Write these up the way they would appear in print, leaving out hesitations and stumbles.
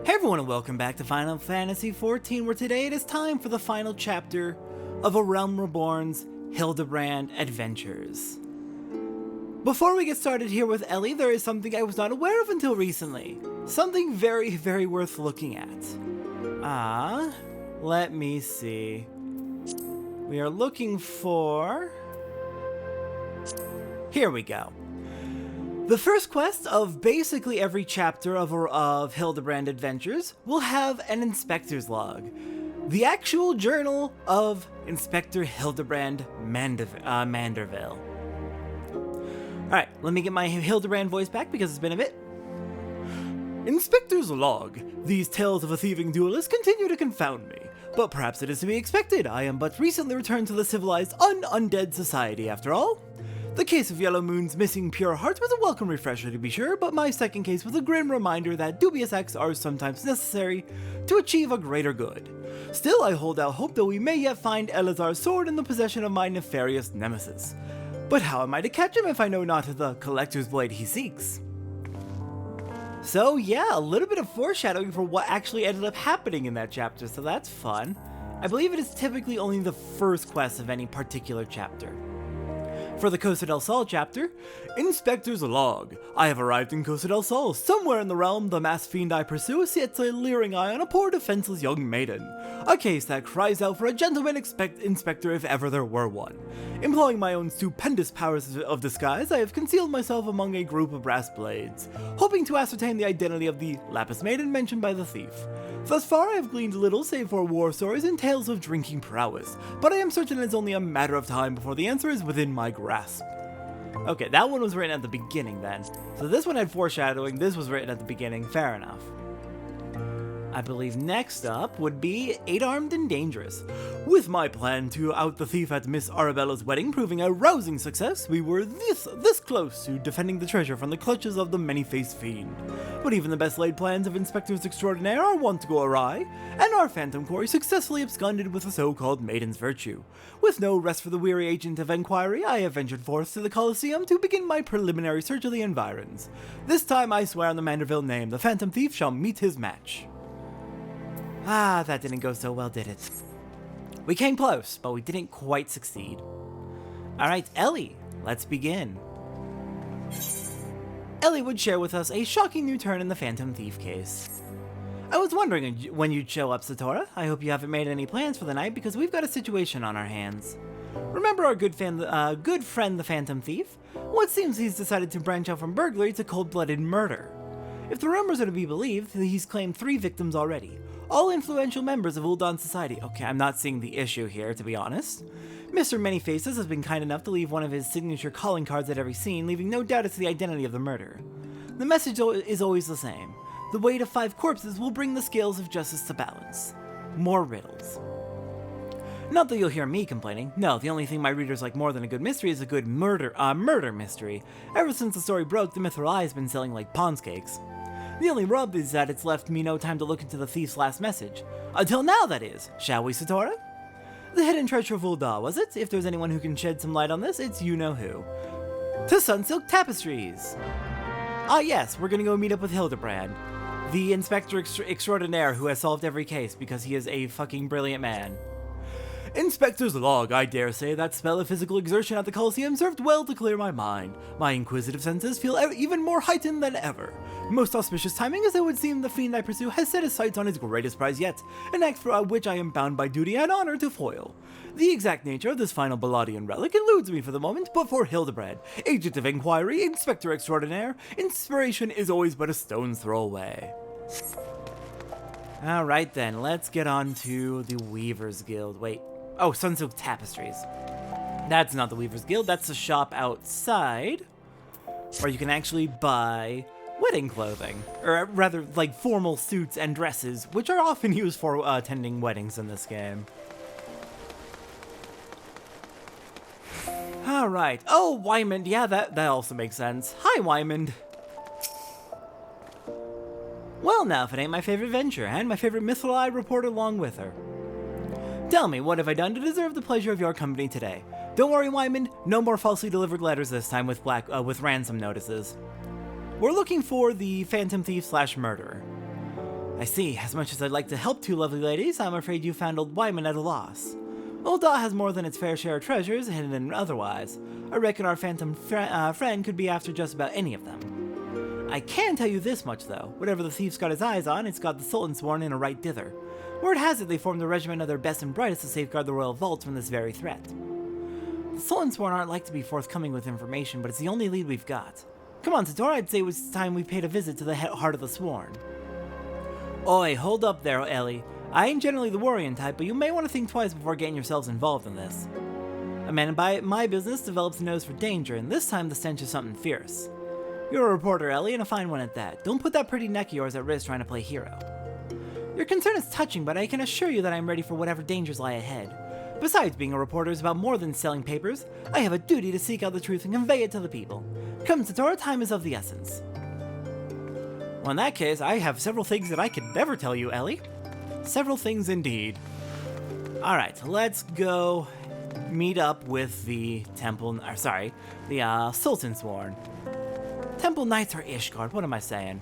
Hey everyone and welcome back to Final Fantasy XIV, where today it is time for the final chapter of A Realm Reborn's Hildibrand Adventures. Before we get started here with Ellie, there is something I was not aware of until recently. Something very, very worth looking at. Let me see. We are looking for... Here we go. The first quest of basically every chapter of Hildibrand Adventures will have an inspector's log. The actual journal of Inspector Hildibrand Manderville. Alright, let me get my Hildibrand voice back because it's been a bit. Inspector's log. These tales of a thieving duelist continue to confound me. But perhaps it is to be expected. I am but recently returned to the civilized undead society after all. The case of Yellow Moon's missing pure heart was a welcome refresher to be sure, but my second case was a grim reminder that dubious acts are sometimes necessary to achieve a greater good. Still, I hold out hope that we may yet find Elazar's sword in the possession of my nefarious nemesis. But how am I to catch him if I know not the collector's blade he seeks? So yeah, a little bit of foreshadowing for what actually ended up happening in that chapter, so that's fun. I believe it is typically only the first quest of any particular chapter. For the Costa del Sol chapter, Inspector's Log. I have arrived in Costa del Sol. Somewhere in the realm, the masked fiend I pursue sets a leering eye on a poor defenseless young maiden. A case that cries out for a gentleman inspector if ever there were one. Employing my own stupendous powers of disguise, I have concealed myself among a group of brass blades, hoping to ascertain the identity of the lapis maiden mentioned by the thief. Thus far, I have gleaned little save for war stories and tales of drinking prowess, but I am certain it's only a matter of time before the answer is within my grasp. Okay, that one was written at the beginning then. So this one had foreshadowing, this was written at the beginning, fair enough. I believe next up would be 8-Armed and Dangerous. With my plan to out the thief at Miss Arabella's wedding proving a rousing success, we were this close to defending the treasure from the clutches of the many-faced fiend. But even the best laid plans of inspectors extraordinaire are wont to go awry, and our phantom quarry successfully absconded with the so-called maiden's virtue. With no rest for the weary agent of inquiry, I have ventured forth to the Colosseum to begin my preliminary search of the environs. This time I swear on the Manderville name, the phantom thief shall meet his match. That didn't go so well, did it? We came close, but we didn't quite succeed. Alright, Ellie, let's begin. Ellie would share with us a shocking new turn in the Phantom Thief case. I was wondering when you'd show up, Satora. I hope you haven't made any plans for the night because we've got a situation on our hands. Remember our good friend the Phantom Thief? Well, it seems he's decided to branch out from burglary to cold-blooded murder. If the rumors are to be believed, he's claimed 3 victims already. All influential members of Ul'dan society. Okay, I'm not seeing the issue here, to be honest. Mr. Many Faces has been kind enough to leave one of his signature calling cards at every scene, leaving no doubt as to the identity of the murderer. The message is always the same. The weight of 5 corpses will bring the scales of justice to balance. More riddles. Not that you'll hear me complaining. No, the only thing my readers like more than a good mystery is a good murder mystery. Ever since the story broke, the Mithril Eye has been selling like Pond's cakes. The only rub is that it's left me no time to look into the thief's last message. Until now, that is. Shall we, Satora? The hidden treasure of Ul'dan, was it? If there's anyone who can shed some light on this, it's you-know-who. To Sunsilk Tapestries! Yes, we're gonna go meet up with Hildibrand, the Inspector Extraordinaire who has solved every case because he is a fucking brilliant man. Inspector's Log. I dare say that spell of physical exertion at the Colosseum served well to clear my mind. My inquisitive senses feel even more heightened than ever. Most auspicious timing, as it would seem the fiend I pursue has set his sights on his greatest prize yet, an act for which I am bound by duty and honor to foil. The exact nature of this final Balladian relic eludes me for the moment, but for Hildibrand, agent of inquiry, Inspector Extraordinaire, inspiration is always but a stone's throw away. Alright then, let's get on to the Weaver's Guild. Wait. Oh, Sunsilk Tapestries. That's not the Weaver's Guild, that's a shop outside, where you can actually buy wedding clothing, or rather, like formal suits and dresses, which are often used for attending weddings in this game. Alright. Oh, Wymond. Yeah, that also makes sense. Hi, Wymond. Well, now, if it ain't my favorite venture, and my favorite Mithril Eye reporter along with her. Tell me, what have I done to deserve the pleasure of your company today? Don't worry, Wymond, no more falsely delivered letters this time with ransom notices. We're looking for the Phantom Thief / murderer. I see. As much as I'd like to help two lovely ladies, I'm afraid you found old Wyman at a loss. Old Dot has more than its fair share of treasures, hidden and otherwise. I reckon our phantom friend could be after just about any of them. I can tell you this much, though. Whatever the thief's got his eyes on, it's got the Sultan sworn in a right dither. Word has it they formed a regiment of their best and brightest to safeguard the royal vaults from this very threat. The Sultan sworn aren't like to be forthcoming with information, but it's the only lead we've got. Come on, Sator, I'd say it was time we paid a visit to the heart of the sworn. Oi, hold up there, Ellie. I ain't generally the worrying type, but you may want to think twice before getting yourselves involved in this. A man in my business develops a nose for danger, and this time the stench is something fierce. You're a reporter, Ellie, and a fine one at that. Don't put that pretty neck of yours at risk trying to play hero. Your concern is touching, but I can assure you that I'm ready for whatever dangers lie ahead. Besides, being a reporter is about more than selling papers. I have a duty to seek out the truth and convey it to the people. Come, Satora, time is of the essence. Well, in that case, I have several things that I could never tell you, Ellie. Several things indeed. Alright, let's go meet up with the Sultan Sworn. Temple Knights are Ishgard, what am I saying?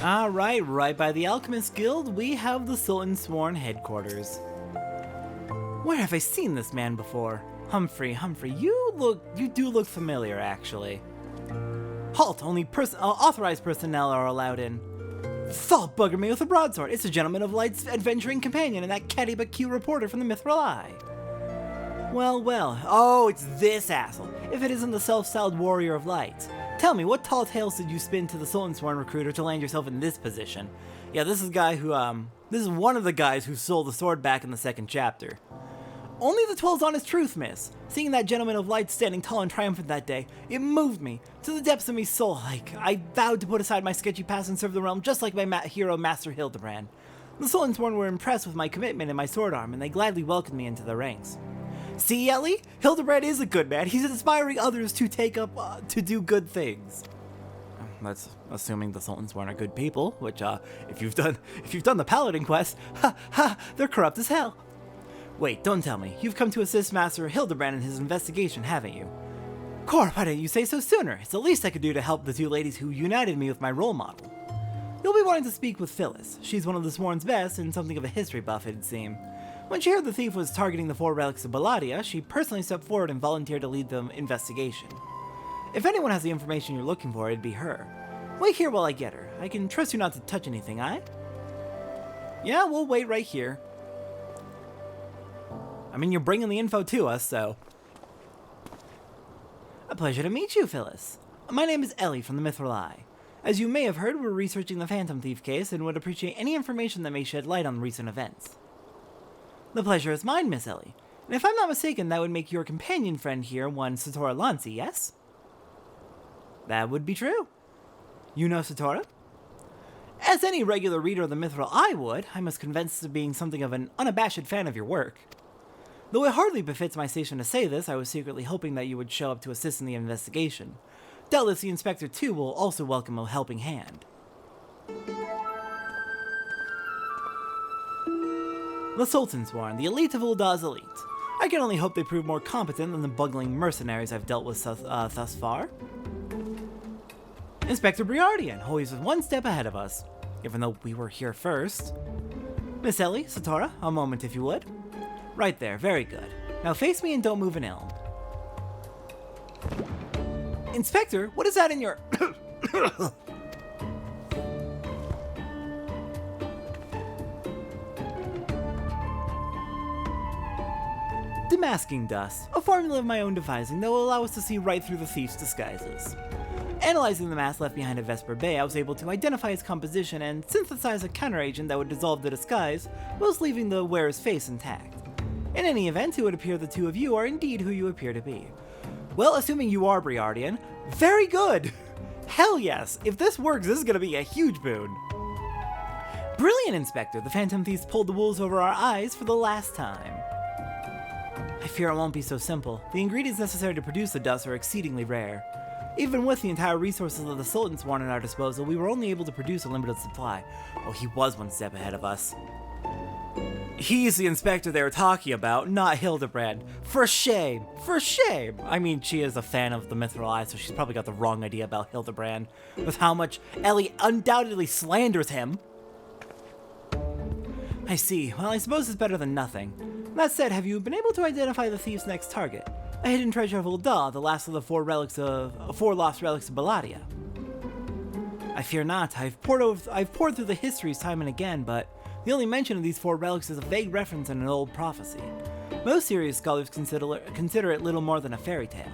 Alright, right by the Alchemist Guild, we have the Sultan Sworn headquarters. Where have I seen this man before? Humphrey, you do look familiar, actually. Halt! Only authorized personnel are allowed in. Thought bugger me with a broadsword. It's a Gentleman of Light's adventuring companion and that catty but cute reporter from the Mithril Eye. Well, oh, it's this asshole. If it isn't the self-styled Warrior of Light. Tell me, what tall tales did you spin to the Sultan Sworn recruiter to land yourself in this position? Yeah, this is one of the guys who sold the sword back in the second chapter. Only the 12's honest truth, miss. Seeing that Gentleman of Light standing tall and triumphant that day, it moved me, to the depths of me soul. I vowed to put aside my sketchy past and serve the realm just like my hero, Master Hildibrand. The Sultan Sworn were impressed with my commitment and my sword arm, and they gladly welcomed me into the ranks. See, Ellie? Hildibrand is a good man. He's inspiring others to take up, to do good things. That's assuming the Sultan Sworn are good people, which, if you've done the Paladin quest, they're corrupt as hell. Wait, don't tell me. You've come to assist Master Hildibrand in his investigation, haven't you? Cor, why didn't you say so sooner? It's the least I could do to help the two ladies who united me with my role model. You'll be wanting to speak with Phyllis. She's one of the Sworn's best and something of a history buff, it'd seem. When she heard the thief was targeting the 4 relics of Balladia, she personally stepped forward and volunteered to lead the investigation. If anyone has the information you're looking for, it'd be her. Wait here while I get her. I can trust you not to touch anything, aye? Yeah, we'll wait right here. I mean, you're bringing the info to us, so... A pleasure to meet you, Phyllis. My name is Ellie from the Mithril Eye. As you may have heard, we're researching the Phantom Thief case and would appreciate any information that may shed light on recent events. The pleasure is mine, Miss Ellie. And if I'm not mistaken, that would make your companion friend here one Satora Lancy, yes? That would be true. You know Satora? As any regular reader of the Mithril Eye would, I must confess to being something of an unabashed fan of your work. Though it hardly befits my station to say this, I was secretly hoping that you would show up to assist in the investigation. Doubtless the Inspector, too, will also welcome a helping hand. The Sultan Sworn, the elite of Uldah's elite. I can only hope they prove more competent than the bungling mercenaries I've dealt with thus far. Inspector Briardian, always one step ahead of us, even though we were here first. Miss Ellie, Satora, a moment if you would. Right there, very good. Now face me and don't move an elm. Inspector, what is that in your... Demasking dust, a formula of my own devising that will allow us to see right through the thief's disguises. Analyzing the mask left behind at Vesper Bay, I was able to identify its composition and synthesize a counteragent that would dissolve the disguise, whilst leaving the wearer's face intact. In any event, it would appear the two of you are indeed who you appear to be. Well, assuming you are Briardian, very good! Hell yes! If this works, this is gonna be a huge boon. Brilliant, Inspector! The Phantom Thieves pulled the wool over our eyes for the last time. I fear it won't be so simple. The ingredients necessary to produce the dust are exceedingly rare. Even with the entire resources of the Sultan Sworn at our disposal, we were only able to produce a limited supply. Oh, he was one step ahead of us. He's the inspector they were talking about, not Hildibrand. For shame! For shame! I mean, she is a fan of the Mithril Eye, so she's probably got the wrong idea about Hildibrand, with how much Ellie undoubtedly slanders him. I see. Well, I suppose it's better than nothing. That said, have you been able to identify the thief's next target? A hidden treasure of Sil'dih, the last of the four lost relics of Belladia. I fear not. I've poured through the histories time and again, but the only mention of these four relics is a vague reference in an old prophecy. Most serious scholars consider it little more than a fairy tale.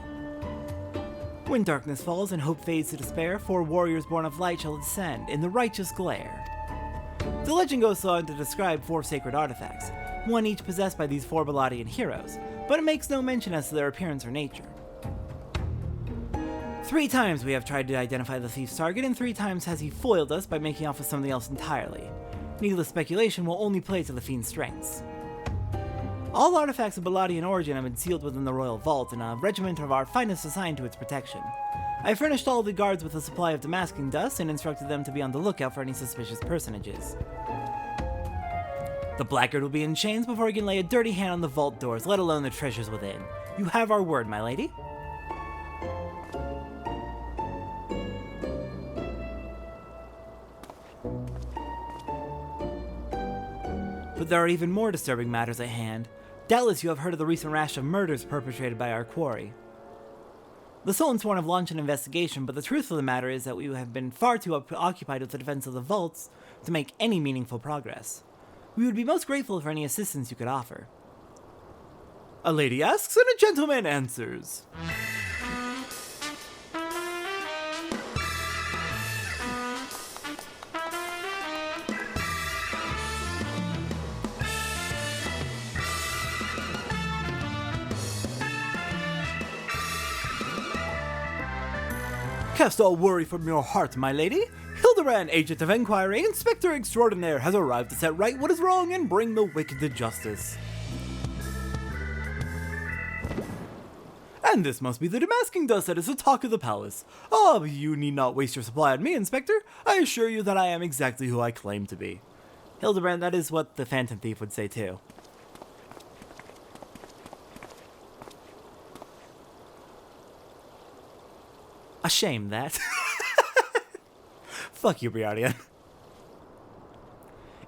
When darkness falls and hope fades to despair, four warriors born of light shall descend in the righteous glare. The legend goes on to describe four sacred artifacts, one each possessed by these four Belladian heroes, but it makes no mention as to their appearance or nature. 3 times we have tried to identify the thief's target, and 3 times has he foiled us by making off with something else entirely. Needless speculation will only play to the fiend's strengths. All artifacts of Belladian origin have been sealed within the royal vault, and a regiment of our finest assigned to its protection. I furnished all the guards with a supply of damascene dust and instructed them to be on the lookout for any suspicious personages. The blackguard will be in chains before he can lay a dirty hand on the vault doors, let alone the treasures within. You have our word, my lady. But there are even more disturbing matters at hand. Doubtless you have heard of the recent rash of murders perpetrated by our quarry. The Sultan sworn have launched an investigation, but the truth of the matter is that we have been far too occupied with the defense of the vaults to make any meaningful progress. We would be most grateful for any assistance you could offer. A lady asks and a gentleman answers. Cast all worry from your heart, my lady. Hildibrand, agent of inquiry, inspector extraordinaire, has arrived to set right what is wrong and bring the wicked to justice. And this must be the damascene dust that is the talk of the palace. Ah, but you need not waste your supply on me, Inspector. I assure you that I am exactly who I claim to be. Hildibrand, that is what the Phantom Thief would say too. A shame that. Fuck you, Briardian.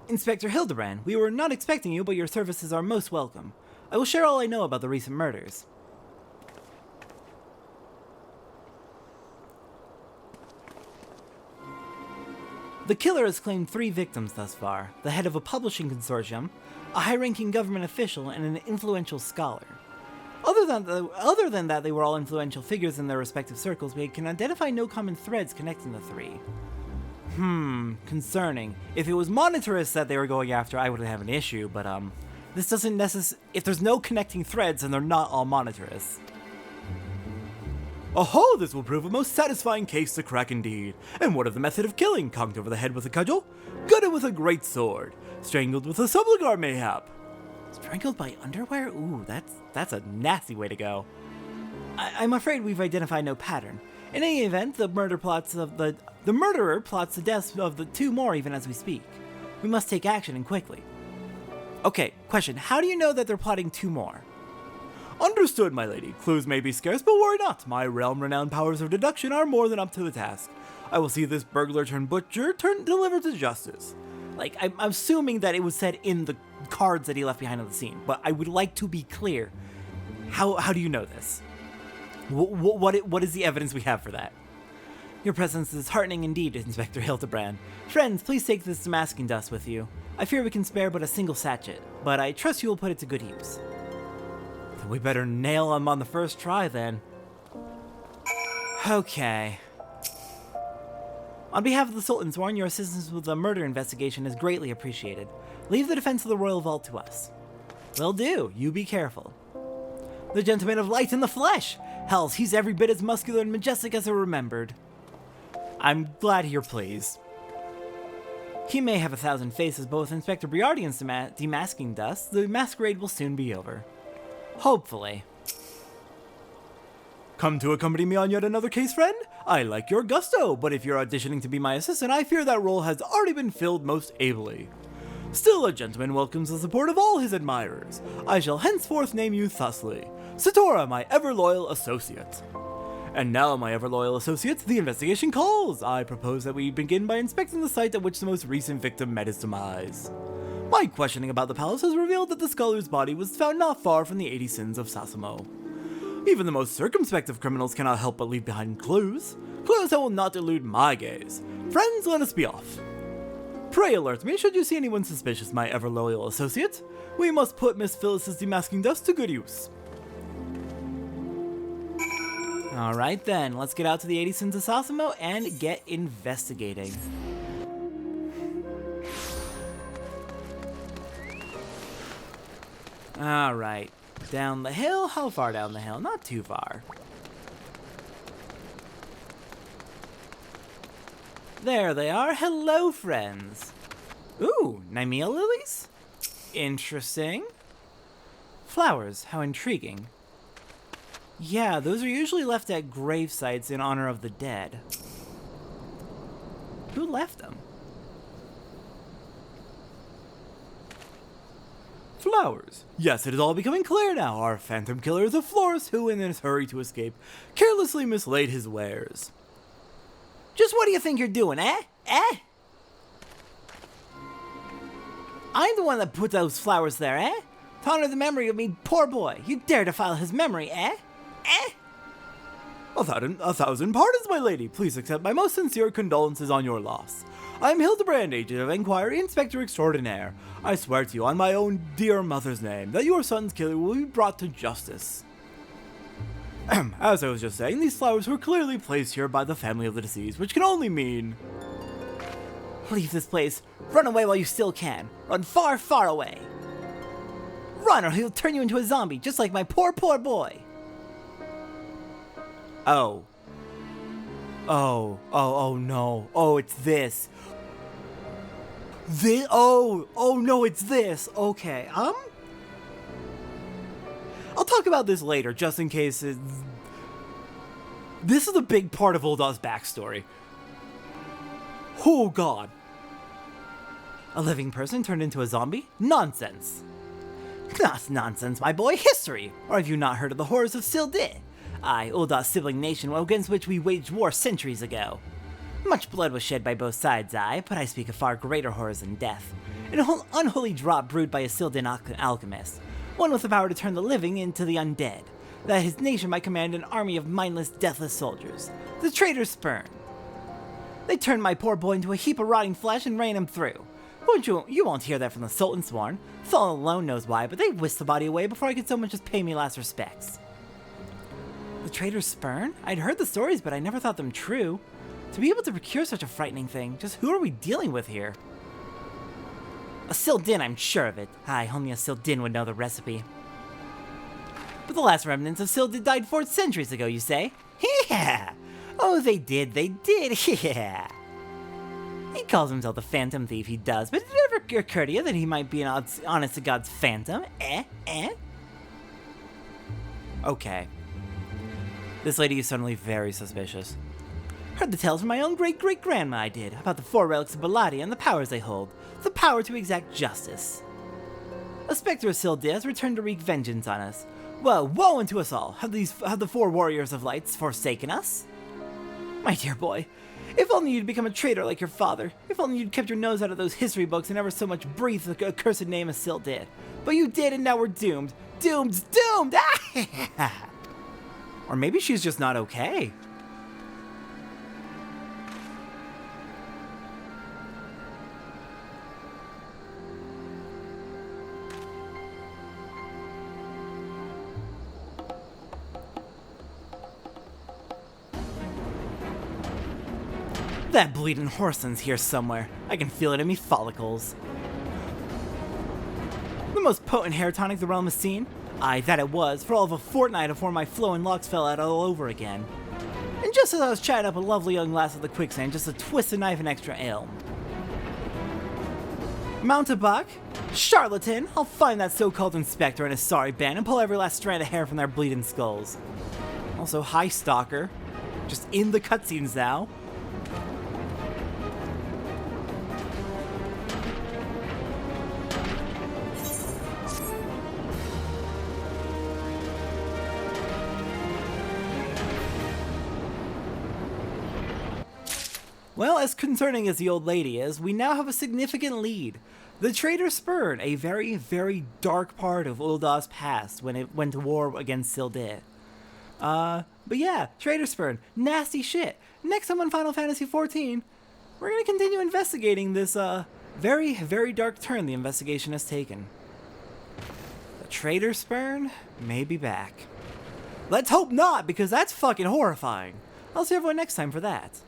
Inspector Hildibrand, we were not expecting you, but your services are most welcome. I will share all I know about the recent murders. The killer has claimed 3 victims thus far, the head of a publishing consortium, a high-ranking government official, and an influential scholar. Other than that, they were all influential figures in their respective circles. We can identify no common threads connecting the 3. Concerning. If it was monetarists that they were going after, I wouldn't have an issue, but this doesn't if there's no connecting threads, then they're not all monetarists. Oh, this will prove a most satisfying case to crack indeed. And what of the method of killing? Conked over the head with a cudgel? Gutted with a great sword? Strangled with a subligar, mayhap? Strangled by underwear? Ooh, that's a nasty way to go. I'm afraid we've identified no pattern. In any event, the murderer plots the deaths of the 2 more even as we speak. We must take action and quickly. Okay, question. How do you know that they're plotting 2 more? Understood, my lady. Clues may be scarce, but worry not. My realm-renowned powers of deduction are more than up to the task. I will see this burglar turned butcher delivered to justice. Like, I'm assuming that it was said in the cards that he left behind on the scene, but I would like to be clear. How do you know this? What is the evidence we have for that? Your presence is heartening indeed, Inspector Hildibrand. Friends, please take this damascene dust with you. I fear we can spare but a single sachet, but I trust you will put it to good use. Then we better nail him on the first try, then. Okay. On behalf of the Sultan Sworn, your assistance with the murder investigation is greatly appreciated. Leave the defense of the royal vault to us. Will do. You be careful. The Gentleman of Light in the flesh! Hells, he's every bit as muscular and majestic as I remembered. I'm glad you're pleased. He may have 1,000 faces, but with Inspector Briardian's demasking dust, the masquerade will soon be over. Hopefully. Come to accompany me on yet another case, friend? I like your gusto, but if you're auditioning to be my assistant, I fear that role has already been filled most ably. Still, a gentleman welcomes the support of all his admirers. I shall henceforth name you thusly. Satora, my ever-loyal associate. And now, my ever-loyal associates, the investigation calls. I propose that we begin by inspecting the site at which the most recent victim met his demise. My questioning about the palace has revealed that the scholar's body was found not far from the 80 sins of Sasamo. Even the most circumspect of criminals cannot help but leave behind clues. Clues that will not elude my gaze. Friends, let us be off. Pray alert me should you see anyone suspicious, my ever-loyal associate. We must put Miss Phyllis's demasking dust to good use. Alright then, let's get out to the 80 sins of Sasamo and get investigating. Alright, down the hill? How far down the hill? Not too far. There they are. Hello, friends. Ooh, Nymea lilies? Interesting. Flowers, how intriguing. Yeah, those are usually left at grave sites in honor of the dead. Who left them? Flowers. Yes, it is all becoming clear now. Our phantom killer is a florist who, in his hurry to escape, carelessly mislaid his wares. Just what do you think you're doing, eh? Eh? I'm the one that put those flowers there, eh? To honor the memory of me, poor boy. You dare defile his memory, eh? Eh? A thousand pardons, my lady. Please accept my most sincere condolences on your loss. I am Hildibrand, agent of Inquiry, Inspector Extraordinaire. I swear to you on my own dear mother's name that your son's killer will be brought to justice. As I was just saying, these flowers were clearly placed here by the family of the deceased, which can only mean... Leave this place. Run away while you still can. Run far, far away. Run or he'll turn you into a zombie, just like my poor, poor boy. Oh. Oh no. Oh, it's this. Oh no, it's this. Okay, I'll talk about this later, just in case This is a big part of Uldah's backstory. Oh god. A living person turned into a zombie? Nonsense. That's nonsense, my boy. History! Or have you not heard of the horrors of Sil'dih? Aye, Uldah's sibling nation against which we waged war centuries ago. Much blood was shed by both sides, aye, but I speak of far greater horrors than death. An unholy drop brewed by a Sil'dih alchemist, one with the power to turn the living into the undead, that his nation might command an army of mindless, deathless soldiers. The traitor's spurn. They turned my poor boy into a heap of rotting flesh and ran him through. You won't hear that from the Sultan sworn. Sultan alone knows why, but they whisked the body away before I could so much as pay me last respects. The traitor's spurn? I'd heard the stories, but I never thought them true. To be able to procure such a frightening thing, just who are we dealing with here? A Sil'dih, I'm sure of it. Aye, only a Sil'dih would know the recipe. But the last remnants of Sil'dih died 4 centuries ago, you say? Yeah! Oh, they did, yeah! He calls himself the Phantom Thief, he does, but did it ever occur to you that he might be an honest-to-God's phantom? Okay. This lady is suddenly very suspicious. Heard the tales from my own great-great-grandma, I did, about the 4 relics of Baladi and the powers they hold. The power to exact justice. A specter of Sil'dih has returned to wreak vengeance on us. Well, woe unto us all! Have the 4 warriors of lights forsaken us? My dear boy, if only you'd become a traitor like your father. If only you'd kept your nose out of those history books and never so much breathed the accursed name of Sil'dih. But you did, and now we're doomed. Doomed! Or maybe she's just not okay. That bleeding Whoreson's here somewhere. I can feel it in me follicles. The most potent hair tonic the realm has seen? Aye, that it was, for all of a fortnight before my flowing locks fell out all over again. And just as I was chatting up a lovely young lass at the quicksand, just a twisted knife and extra ale. Mountebank? Charlatan! I'll find that so-called inspector and his sorry band and pull every last strand of hair from their bleeding skulls. Also, hi, Stalker. Just in the cutscenes now. Well, as concerning as the old lady is, we now have a significant lead. The Traitor Spurn, a very, very dark part of Uldah's past when it went to war against Sil'dih. But yeah, Traitor Spurn, nasty shit. Next time on Final Fantasy XIV, we're gonna continue investigating this, very, very dark turn the investigation has taken. The Traitor Spurn may be back. Let's hope not, because that's fucking horrifying. I'll see everyone next time for that.